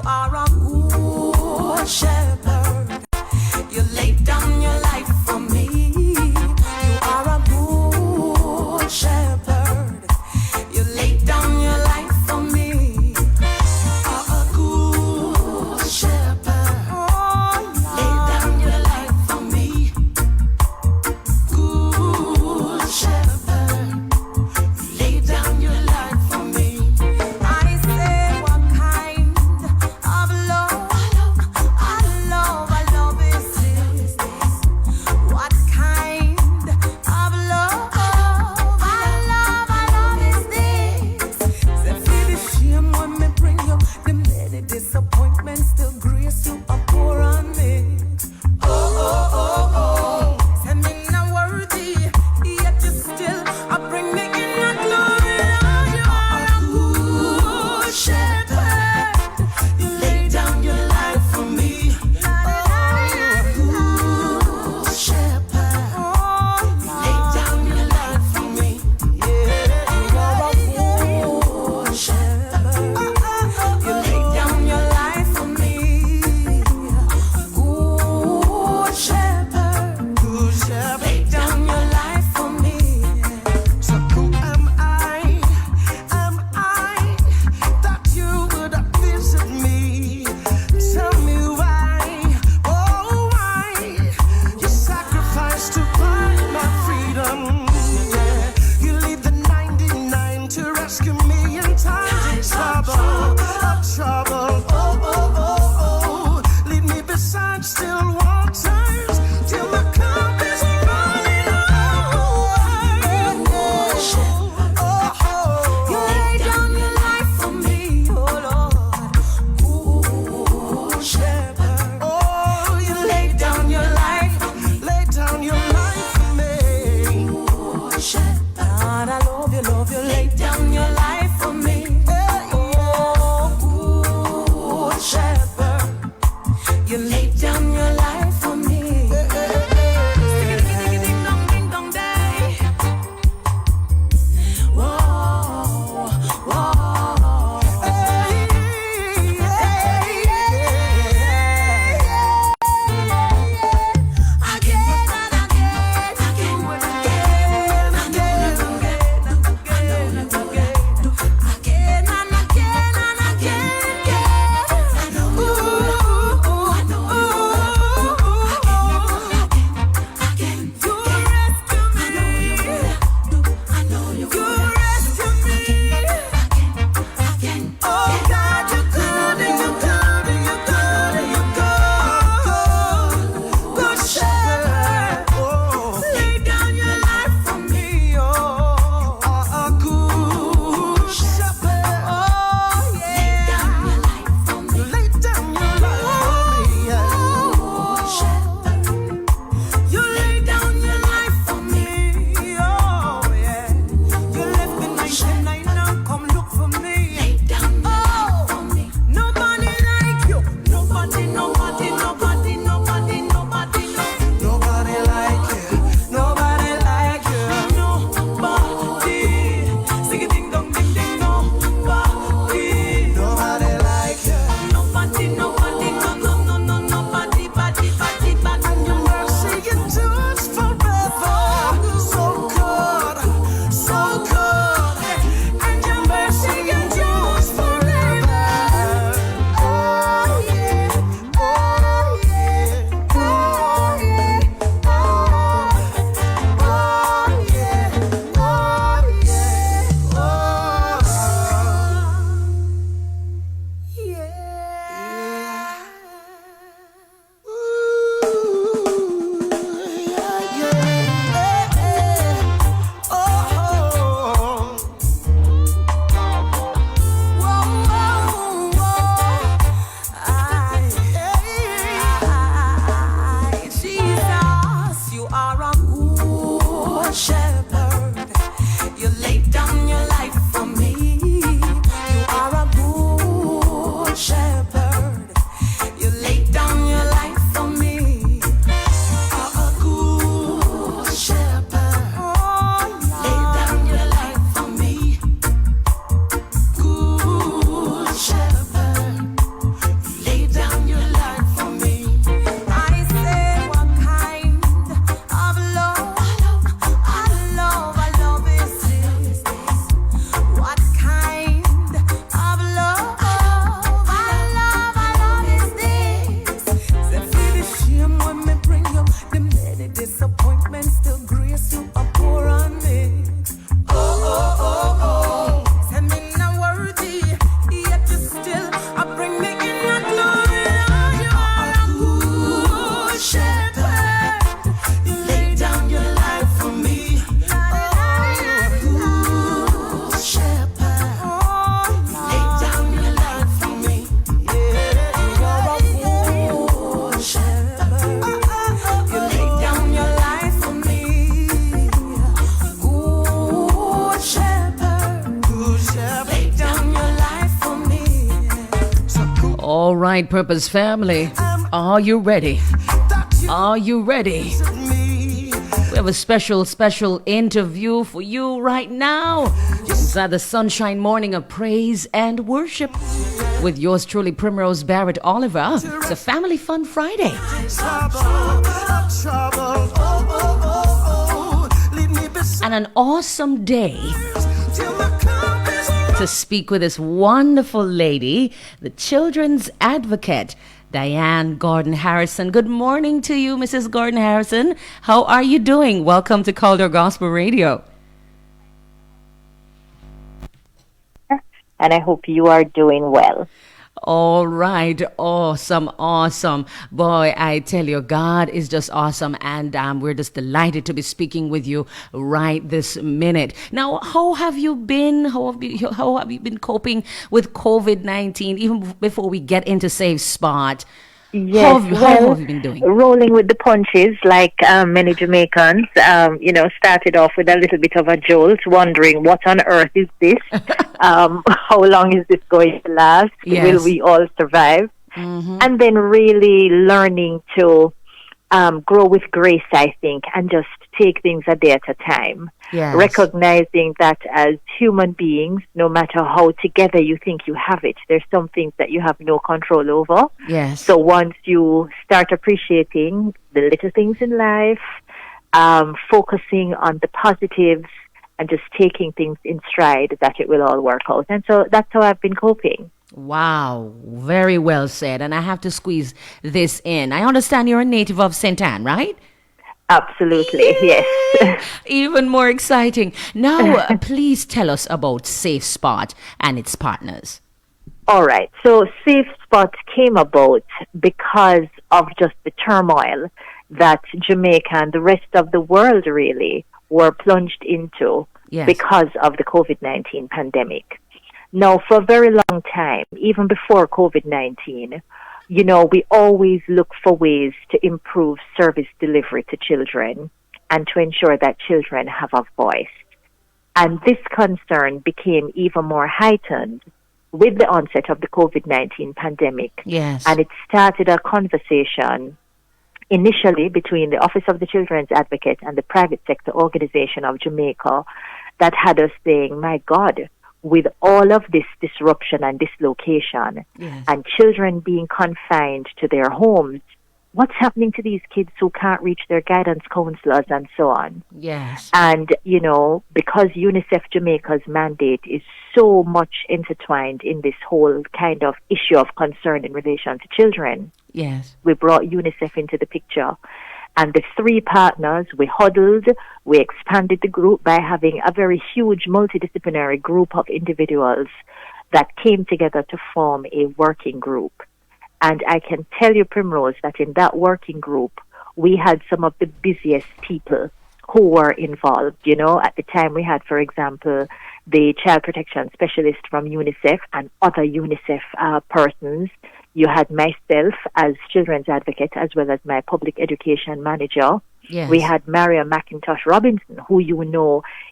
are a good shepherd. You laid down your life for me. You are a good shepherd. You laid down your life for me. You are a good shepherd. Lay down your life for me. Good shepherd. You lay down your life for me. I say, what kind of love? I All right, Purpose Family, are you ready? Are you ready? We have a special interview for you right now. Inside the sunshine morning of praise and worship with yours truly, Primrose Barrett Oliver. It's a Family Fun Friday. And an awesome day to speak with this wonderful lady, the children's advocate, Diane Gordon Harrison. Good morning to you, Mrs. Gordon Harrison. How are you doing? Welcome to Calder Gospel Radio. And I hope you are doing well. All right. Awesome. Boy, I tell you, God is just awesome. And we're just delighted to be speaking with you right this minute. Now, how have you been? How have you been coping with COVID-19? Even before we get into Safe Spot. Yes, how have you been doing? Rolling with the punches, like many Jamaicans, started off with a little bit of a jolt, wondering what on earth is this? How long is this going to last? Yes. Will we all survive? Mm-hmm. And then really learning to grow with grace, I think, and just take things a day at a time. Yes. Recognizing that as human beings, no matter how together you think you have it, there's some things that you have no control over. Yes. So once you start appreciating the little things in life, focusing on the positives and just taking things in stride, that it will all work out. And so that's how I've been coping. Wow, very well said. And I have to squeeze this in. I understand you're a native of St. Anne, right? Absolutely, yes. Even more exciting. Now, please tell us about Safe Spot and its partners. All right. So Safe Spot came about because of just the turmoil that Jamaica and the rest of the world really were plunged into because of the COVID-19 pandemic. Now, for a very long time, even before COVID-19, we always look for ways to improve service delivery to children and to ensure that children have a voice. And this concern became even more heightened with the onset of the COVID-19 pandemic. Yes. And it started a conversation initially between the Office of the Children's Advocate and the private sector organization of Jamaica that had us saying, my God, with all of this disruption and dislocation and children being confined to their homes, what's happening to these kids who can't reach their guidance counselors and so on? Yes. And, because UNICEF Jamaica's mandate is so much intertwined in this whole kind of issue of concern in relation to children, we brought UNICEF into the picture. And the three partners, we huddled, we expanded the group by having a very huge multidisciplinary group of individuals that came together to form a working group. And I can tell you, Primrose, that in that working group, we had some of the busiest people who were involved. At the time we had, for example, the child protection specialist from UNICEF and other UNICEF persons. You had myself as children's advocate as well as my public education manager. Yes. We had Maria McIntosh Robinson, who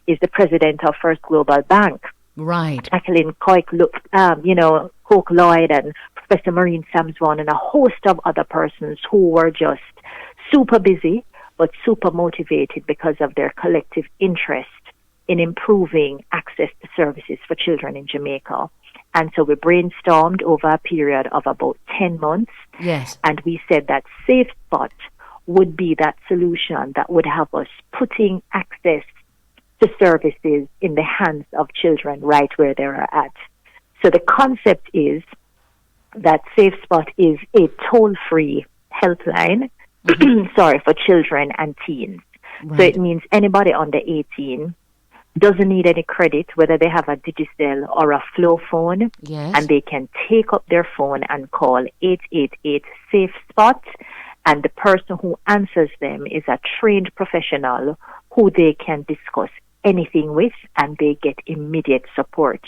is the president of First Global Bank. Right. Jacqueline Coke Lloyd and Professor Maureen Samswan and a host of other persons who were just super busy but super motivated because of their collective interest in improving access to services for children in Jamaica. And so we brainstormed over a period of about 10 months. Yes. And we said that Safe Spot would be that solution that would have us putting access to services in the hands of children right where they are at. So the concept is that Safe Spot is a toll-free helpline for children and teens. Right. So it means anybody under 18 doesn't need any credit, whether they have a Digicel or a Flow phone, and they can take up their phone and call 888 Safe Spot, and the person who answers them is a trained professional who they can discuss anything with, and they get immediate support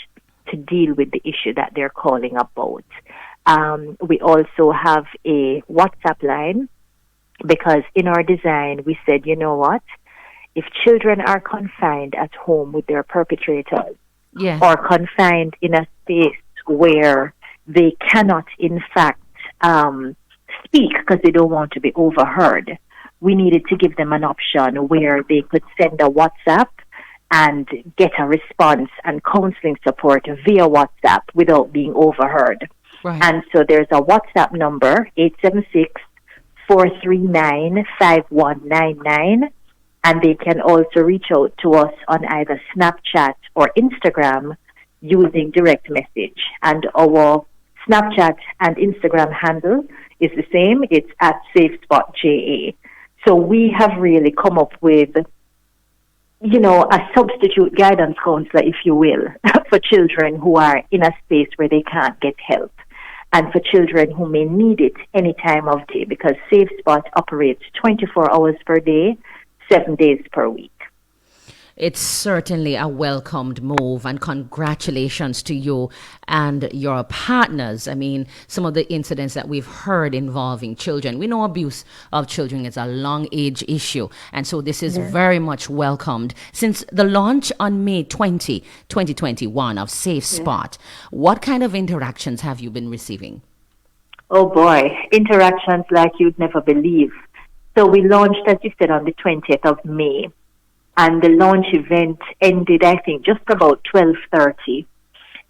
to deal with the issue that they're calling about. We also have a WhatsApp line, because in our design we said, you know what? If children are confined at home with their perpetrators or confined in a space where they cannot, in fact, speak because they don't want to be overheard. We needed to give them an option where they could send a WhatsApp and get a response and counseling support via WhatsApp without being overheard. Right. And so there's a WhatsApp number, 876-439-5199, and they can also reach out to us on either Snapchat or Instagram using direct message. And our Snapchat and Instagram handle is the same. It's at SafeSpotJA. So we have really come up with, you know, a substitute guidance counselor, if you will, for children who are in a space where they can't get help, and for children who may need it any time of day, because SafeSpot operates 24 hours per day, 7 days per week. It's certainly a welcomed move, and congratulations to you and your partners. I mean, some of the incidents that we've heard involving children, we know abuse of children is a long age issue, and so this is very much welcomed. Since the launch on May 20, 2021 of SafeSpot, what kind of interactions have you been receiving? Oh boy, interactions like you'd never believe. So we launched, as you said, on the 20th of May. And the launch event ended, I think, just about 12:30.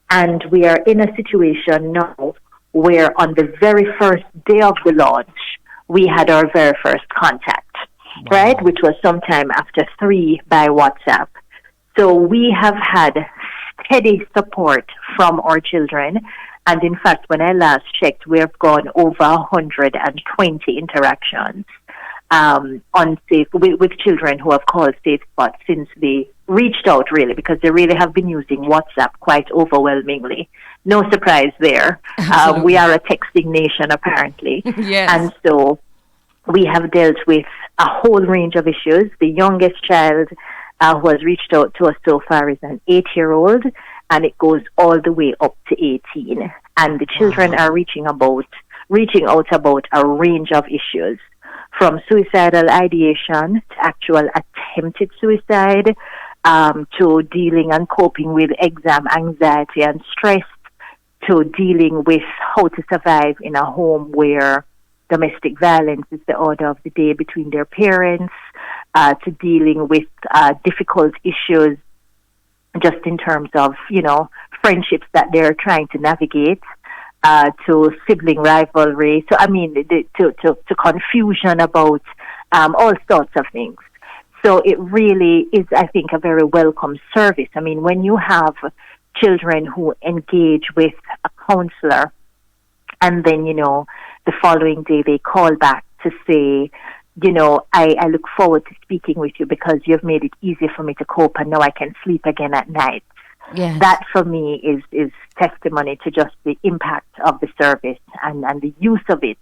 And we are in a situation now where on the very first day of the launch, we had our very first contact, right? Which was sometime after 3 by WhatsApp. So we have had steady support from our children. And in fact, when I last checked, we have gone over 120 interactions. With children who have called SafeSpot since they reached out, really, because they really have been using WhatsApp quite overwhelmingly. No surprise there. We are a texting nation, apparently. Yes. And so we have dealt with a whole range of issues. The youngest child who has reached out to us so far is an 8-year-old, and it goes all the way up to 18. And the children are reaching out about a range of issues, from suicidal ideation to actual attempted suicide, to dealing and coping with exam anxiety and stress, to dealing with how to survive in a home where domestic violence is the order of the day between their parents, to dealing with difficult issues just in terms of, you know, friendships that they're trying to navigate, to sibling rivalry. So, I mean, to confusion about all sorts of things. So it really is, I think, a very welcome service. I mean, when you have children who engage with a counselor and then, you know, the following day they call back to say, you know, I look forward to speaking with you because you've made it easier for me to cope and now I can sleep again at night. Yes. That for me is testimony to just the impact of the service and the use of it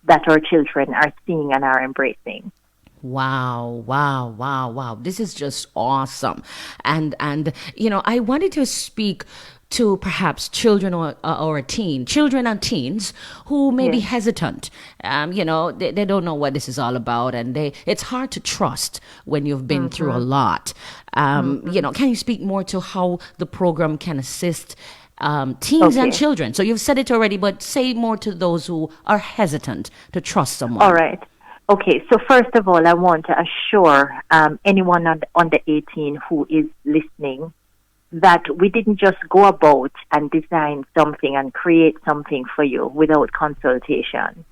that our children are seeing and are embracing. Wow. This is just awesome. And you know, I wanted to speak to perhaps children or children and teens who may be hesitant. You know, they don't know what this is all about, and it's hard to trust when you've been through a lot. You know, can you speak more to how the program can assist teens and children? So you've said it already, but say more to those who are hesitant to trust someone. All right. Okay, so first of all, I want to assure anyone under 18 who is listening that we didn't just go about and design something and create something for you without consultation.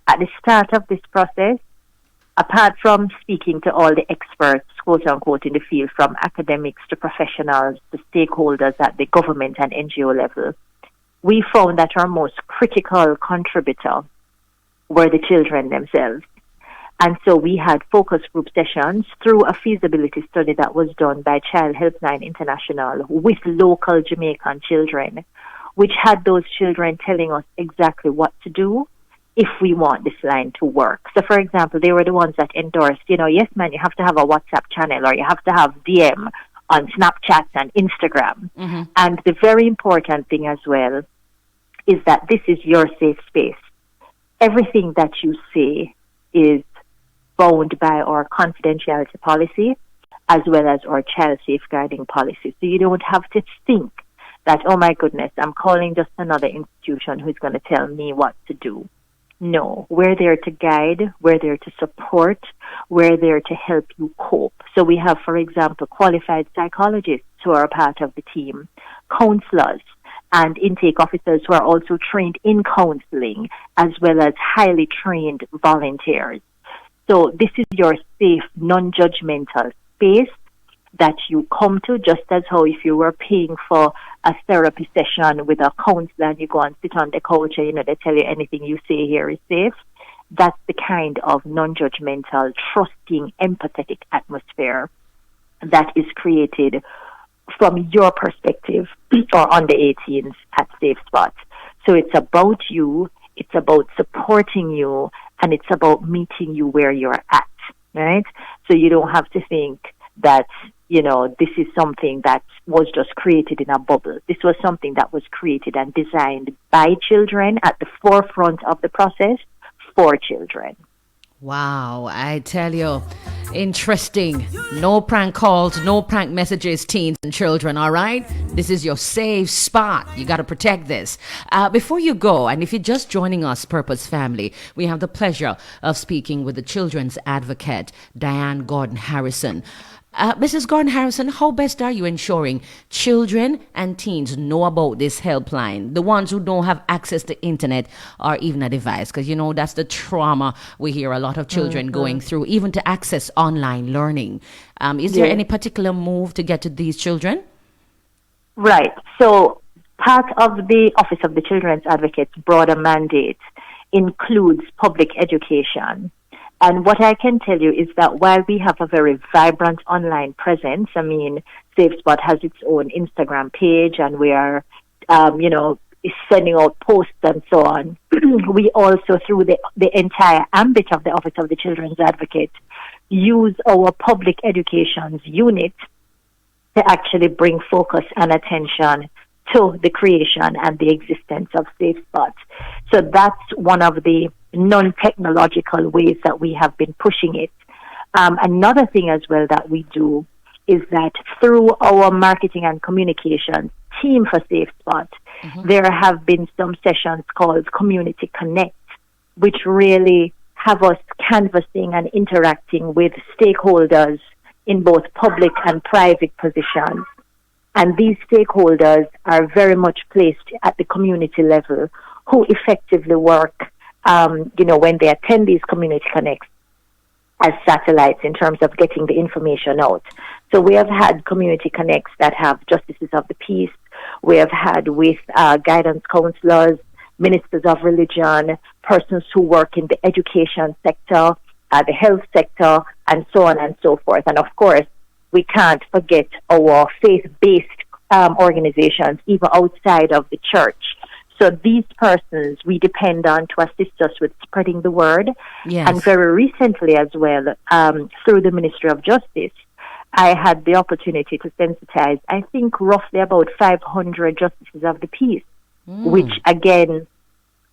At the start of this process, apart from speaking to all the experts, quote unquote, in the field, from academics to professionals to stakeholders at the government and NGO level, we found that our most critical contributor were the children themselves. And so we had focus group sessions through a feasibility study that was done by Child Helpline International with local Jamaican children, which had those children telling us exactly what to do if we want this line to work. So, for example, they were the ones that endorsed, you know, yes, man, you have to have a WhatsApp channel or you have to have DM on Snapchat and Instagram. Mm-hmm. And the very important thing as well is that this is your safe space. Everything that you say is bound by our confidentiality policy as well as our child safeguarding policy. So you don't have to think that, oh my goodness, I'm calling just another institution who's going to tell me what to do. No, we're there to guide, we're there to support, we're there to help you cope. So we have, for example, qualified psychologists who are a part of the team, counselors, and intake officers who are also trained in counseling, as well as highly trained volunteers. So this is your safe, non-judgmental space that you come to, just as how if you were paying for a therapy session with a counselor and you go and sit on the couch and, they tell you anything you say here is safe. That's the kind of non-judgmental, trusting, empathetic atmosphere that is created from your perspective or on the 18s at Safe Spot. So it's about you, it's about supporting you, and it's about meeting you where you're at, right? So you don't have to think that, this is something that was just created in a bubble. This was something that was created and designed by children at the forefront of the process for children. Wow, I tell you, interesting. No prank calls, no prank messages, teens and children, all right? This is your safe spot. You got to protect this. Before you go, and if you're just joining us, Purpose Family, we have the pleasure of speaking with the children's advocate, DIAHANN Gordon-Harrison. Mrs. Gordon-Harrison, how best are you ensuring children and teens know about this helpline? The ones who don't have access to internet or even a device, because that's the trauma we hear a lot of children going through, even to access online learning. Is there any particular move to get to these children? Right. So part of the Office of the Children's Advocate's broader mandate includes public education. And what I can tell you is that while we have a very vibrant online presence, SafeSpot has its own Instagram page and we are, sending out posts and so on. We also, through the entire ambit of the Office of the Children's Advocate, use our public education unit to actually bring focus and attention to the creation and the existence of SafeSpot. So that's one of the non-technological ways that we have been pushing it. Another thing as well that we do is that through our marketing and communications team for SafeSpot, there have been some sessions called Community Connect, which really have us canvassing and interacting with stakeholders in both public and private positions. And these stakeholders are very much placed at the community level, who effectively work, when they attend these community connects as satellites in terms of getting the information out. So we have had community connects that have justices of the peace. We have had with guidance counselors, ministers of religion, persons who work in the education sector, the health sector, and so on and so forth. And of course, we can't forget our faith-based organizations, even outside of the church. So these persons we depend on to assist us with spreading the word. Yes. And very recently as well, through the Ministry of Justice, I had the opportunity to sensitize, I think, roughly about 500 justices of the peace, which, again,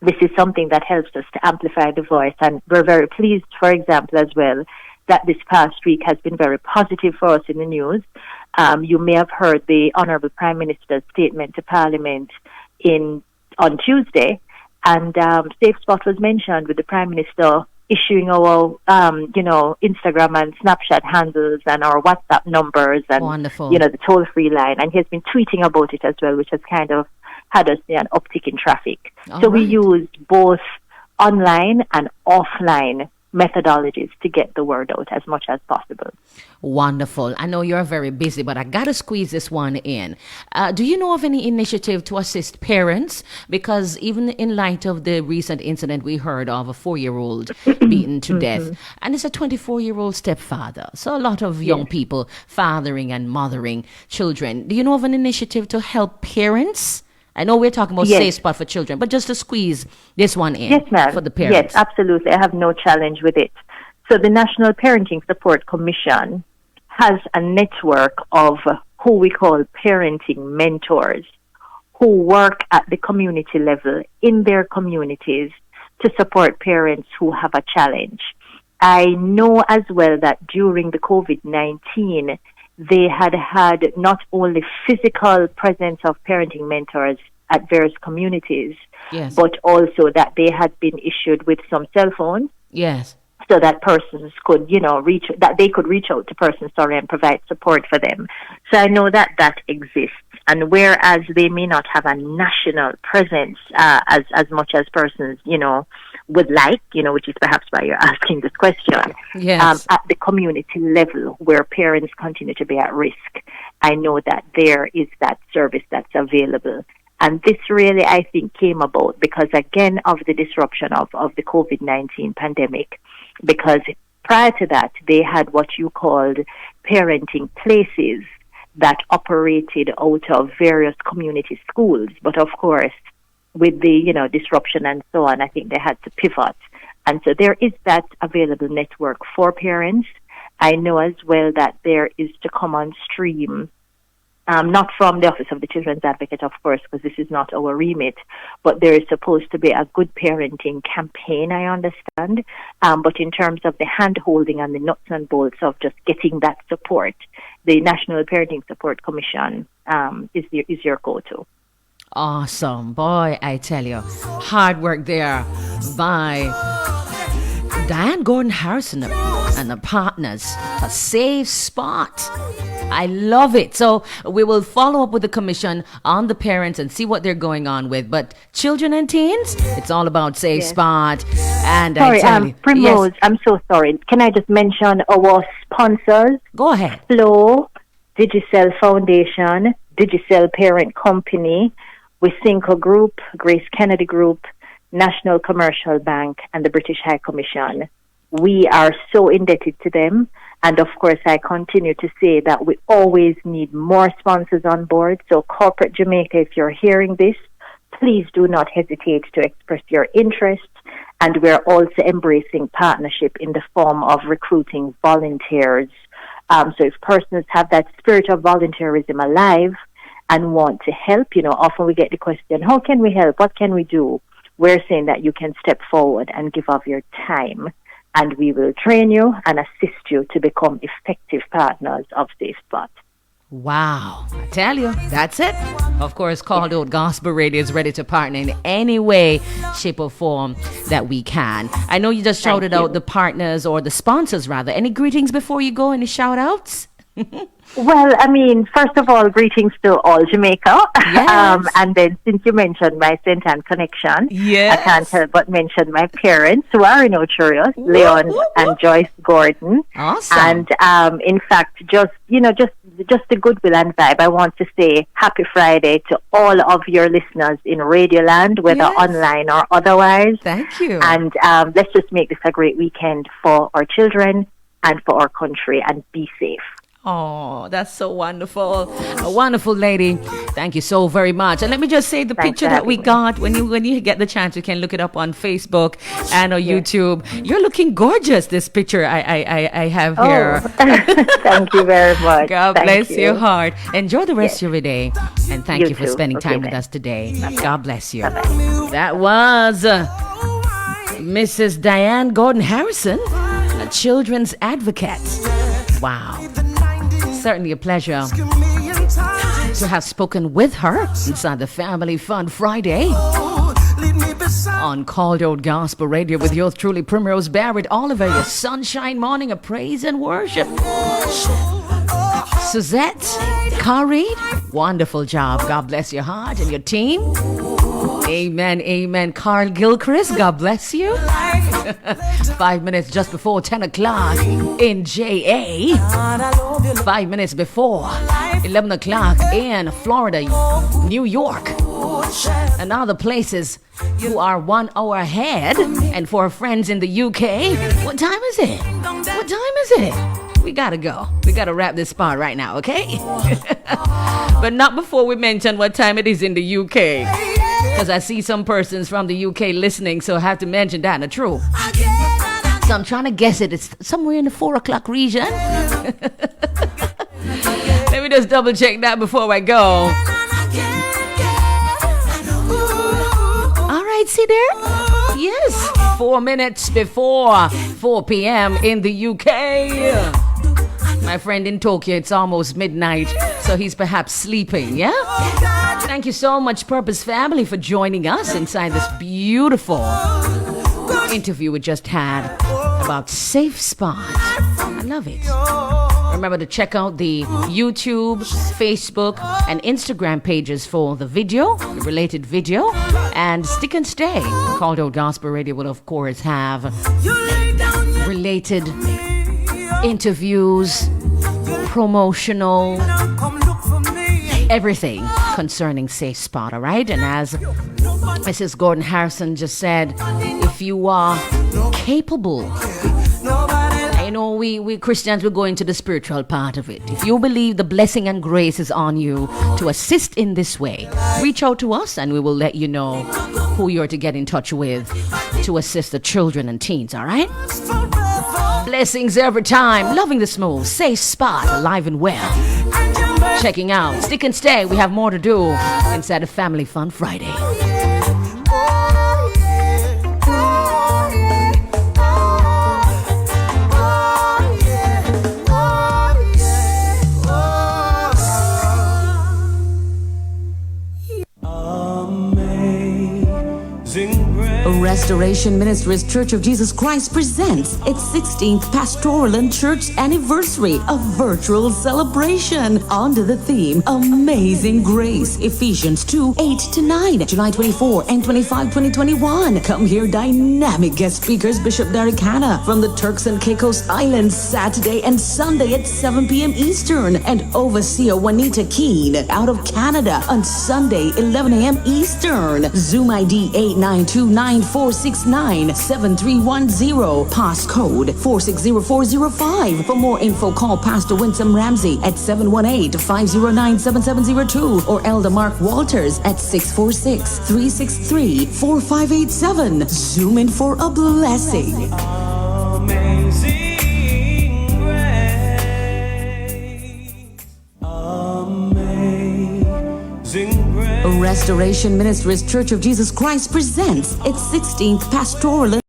this is something that helps us to amplify the voice. And we're very pleased, for example, as well, that this past week has been very positive for us in the news. You may have heard the Honorable Prime Minister's statement to Parliament on Tuesday, and SafeSpot was mentioned with the Prime Minister issuing our, Instagram and Snapchat handles and our WhatsApp numbers and, Wonderful. The toll-free line. And he has been tweeting about it as well, which has kind of had us see an uptick in traffic. All so right. we used both online and offline methodologies to get the word out as much as possible. Wonderful. I know you're very busy, but I got to squeeze this one in. Do you know of any initiative to assist parents? Because even in light of the recent incident we heard of a 4-year-old beaten to death, and it's a 24-year-old stepfather. So a lot of young people fathering and mothering children. Do you know of an initiative to help parents? I know we're talking about Safe Spot for children, but just to squeeze this one in for the parents. Yes, absolutely. I have no challenge with it. So the National Parenting Support Commission has a network of who we call parenting mentors who work at the community level in their communities to support parents who have a challenge. I know as well that during the COVID-19, they had had not only physical presence of parenting mentors at various communities, Yes. but also that they had been issued with some cell phones Yes. so that persons could, they could reach out to persons, and provide support for them. So I know that that exists. And whereas they may not have a national presence as much as persons, would like, which is perhaps why you're asking this question, Yes. at the community level where parents continue to be at risk, I know that there is that service that's available. And this really, I think, came about because, again, of the disruption of the COVID-19 pandemic. Because prior to that, they had what you called parenting places that operated out of various community schools. But, of course, with the, disruption and so on, I think they had to pivot. And so there is that available network for parents. I know as well that there is to come on stream, not from the Office of the Children's Advocate, of course, because this is not our remit, but there is supposed to be a good parenting campaign, I understand. But in terms of the hand-holding and the nuts and bolts of just getting that support, the National Parenting Support Commission is your go-to. Awesome. Boy, I tell you, hard work there by Diane Gordon Harrison and the partners. A safe spot. I love it. So we will follow up with the commission on the parents and see what they're going on with. But children and teens, it's all about safe spot. And Sorry, I tell you, Primrose, yes, I'm so sorry. Can I just mention our sponsors? go ahead. Flow, Digicel Foundation, Digicel Parent Company, Wysinco Group, Grace Kennedy Group, National Commercial Bank, and the British High Commission. We are so indebted to them. And of course, I continue to say that we always need more sponsors on board. So Corporate Jamaica, if you're hearing this, please do not hesitate to express your interest. And we're also embracing partnership in the form of recruiting volunteers. So if persons have that spirit of volunteerism alive and want to help, often we get the question, how can we help? What can we do? We're saying that you can step forward and give of your time, and we will train you and assist you to become effective partners of Safe Spot. Wow. I tell you, that's it. Of course, Called Out Gospel Radio is ready to partner in any way, shape, or form that we can. I know you just shouted out the partners, or the sponsors, rather. Any greetings before you go? Any shout-outs? Well, first of all, greetings to all Jamaica. Yes. And then since you mentioned my St. Anne connection, Yes. I can't help but mention my parents who are in Ochurios, Leon and Joyce Gordon. Awesome. And in fact, just the goodwill and vibe, I want to say happy Friday to all of your listeners in Radioland, whether online or otherwise. Thank you. And let's just make this a great weekend for our children and for our country, and be safe. Oh, that's so wonderful. A wonderful lady. Thank you so very much. And let me just say the Thanks picture for that we having me. got, when you get the chance, you can look it up on Facebook and on YouTube. You're looking gorgeous, this picture I have here. Thank you very much. God Thank bless you. your heart. Enjoy the rest of your day. And thank You you for too. spending Okay, time with then. us today. God bless you. Bye-bye. That was Mrs. Diane Gordon Harrison, a children's advocate. Wow. Certainly a pleasure to have spoken with her inside the Family Fun Friday on Called Out Gospel Radio with yours truly, Primrose Barrett Oliver, your sunshine morning of praise and worship. Suzette Carreed, wonderful job. God bless your heart and your team. Amen, amen. Carl Gilchrist, God bless you. 5 minutes just before 10 o'clock in JA. 5 minutes before 11 o'clock in Florida, New York, and other places who are 1 hour ahead. And for our friends in the UK, what time is it? What time is it? We gotta go. We gotta wrap this spot right now, okay? But not before we mention what time it is in the UK. Because I see some persons from the UK listening, so I have to mention that, true. So I'm trying to guess it. It's somewhere in the 4 o'clock region. Let me just double check that before I go. All right, see there? Yes, 4 minutes before 4 p.m. in the UK. My friend in Tokyo, it's almost midnight, so he's perhaps sleeping, yeah? Thank you so much, Purpose Family, for joining us inside this beautiful interview we just had about Safe Spot. I love it. Remember to check out the YouTube, Facebook, and Instagram pages for the video, the related video, and Stick and Stay. Called Out Gospel Radio will, of course, have related interviews, promotional, everything concerning Safe Spot, all right? And as Mrs. Gordon Harrison just said, if you are capable, you know, we Christians, we're going to the spiritual part of it. If you believe the blessing and grace is on you to assist in this way, reach out to us and we will let you know who you're to get in touch with to assist the children and teens, all right? Blessings every time. Loving the smooth. Safe Spot, alive and well. Checking out Stick and Stay. We have more to do inside of Family Fun Friday. Restoration Ministries Church of Jesus Christ presents its 16th Pastoral and Church Anniversary, a virtual celebration under the theme Amazing Grace. Ephesians 2:8-9, July 24 and 25, 2021. Come hear dynamic guest speakers Bishop DIAHANN from the Turks and Caicos Islands, Saturday and Sunday at 7 p.m. Eastern, and Overseer Juanita Keene out of Canada on Sunday 11 a.m. Eastern. Zoom ID 89294697310, passcode 460405. For more info, call Pastor Winsome Ramsey at 718-509-7702 or Elder Mark Walters at 646-363-4587. Zoom in for a blessing. Amazing grace. Amazing grace. Restoration Ministries Church of Jesus Christ presents its 16th Pastoral